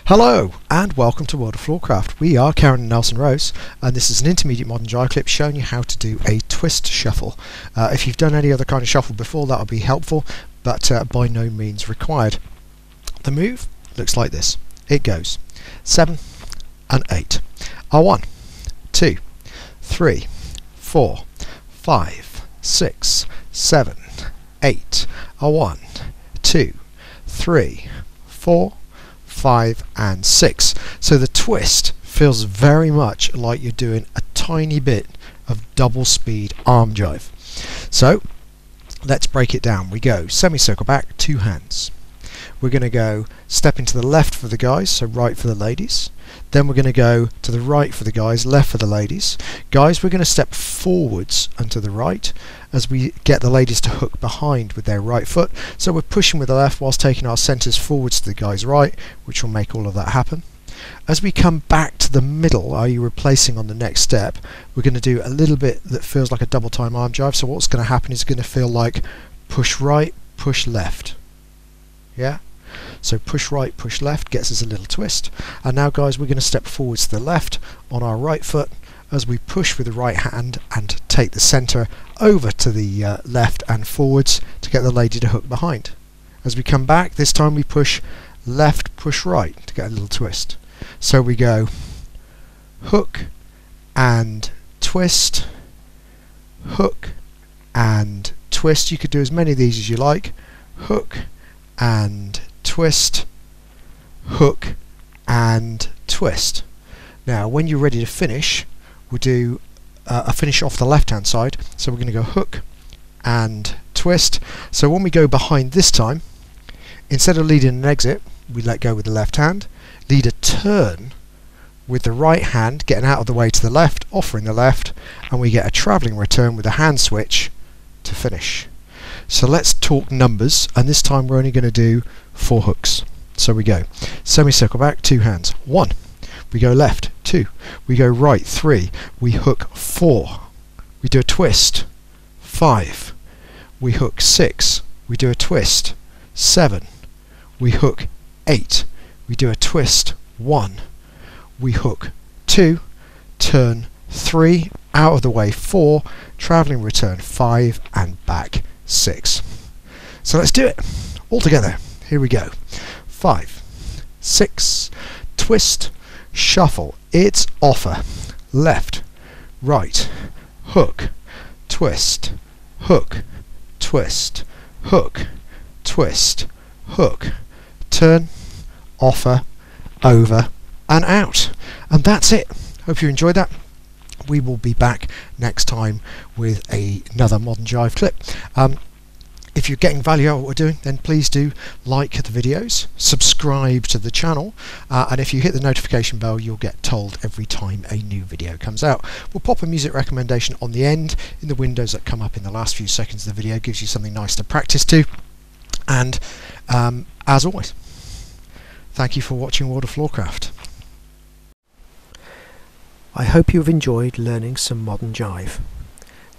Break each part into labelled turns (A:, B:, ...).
A: Hello and welcome to World of Floorcraft. We are Karen and Nelson Rose, and this is an Intermediate Modern Jive Clip showing you how to do a twist shuffle. If you've done any other kind of shuffle before, that will be helpful, but by no means required. The move looks like this. It goes 7 and 8 are 1, 2, 3, 4, 5, 6, 7, 8 are 1, 2, 3, 4, 5 and 6. So the twist feels very much like you're doing a tiny bit of double speed arm jive. So let's break it down. We go semicircle back, 2 hands. We're going to go stepping to the left for the guys, so right for the ladies. Then we're going to go to the right for the guys, left for the ladies. Guys, we're going to step forwards and to the right as we get the ladies to hook behind with their right foot. So we're pushing with the left whilst taking our centres forwards to the guys' right, which will make all of that happen. As we come back to the middle, i.e. replacing on the next step, we're going to do a little bit that feels like a double time arm jive. So what's going to happen is going to feel like push right, push left. Yeah? So push right, push left gets us a little twist. And now guys, we're going to step forwards to the left on our right foot as we push with the right hand and take the centre over to the left and forwards to get the lady to hook behind. As we come back, this time we push left, push right to get a little twist. So we go hook and twist, hook and twist. You could do as many of these as you like. Hook and twist, hook and twist. Now when you're ready to finish, we'll do a finish off the left hand side. So we're going to go hook and twist. So when we go behind this time, instead of leading an exit, we let go with the left hand, lead a turn with the right hand, getting out of the way to the left, offering the left, and we get a travelling return with a hand switch to finish. So let's talk numbers, and this time we're only going to do 4 hooks. So we go semicircle back, 2 hands, 1, we go left, 2, we go right, 3, we hook 4, we do a twist, 5, we hook 6, we do a twist, 7, we hook 8, we do a twist, 1, we hook 2, turn 3, out of the way 4, travelling return 5 and back 6. So let's do it all together. Here we go. 5, 6, twist, shuffle. It's offer. Left, right, hook, twist, hook, twist, hook, twist, hook, turn, offer, over and out. And that's it. Hope you enjoyed that. We will be back next time with another modern jive clip. If you're getting value out of what we're doing, then please do like the videos, subscribe to the channel, and if you hit the notification bell, you'll get told every time a new video comes out. We'll pop a music recommendation on the end in the windows that come up in the last few seconds of the video. Gives you something nice to practice to. And as always, thank you for watching World of Floorcraft. I hope you've enjoyed learning some modern jive.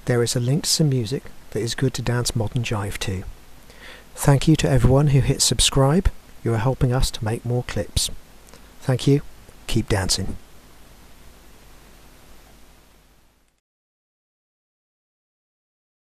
A: There is a link to some music that is good to dance modern jive to. Thank you to everyone who hit subscribe. You are helping us to make more clips. Thank you. Keep dancing.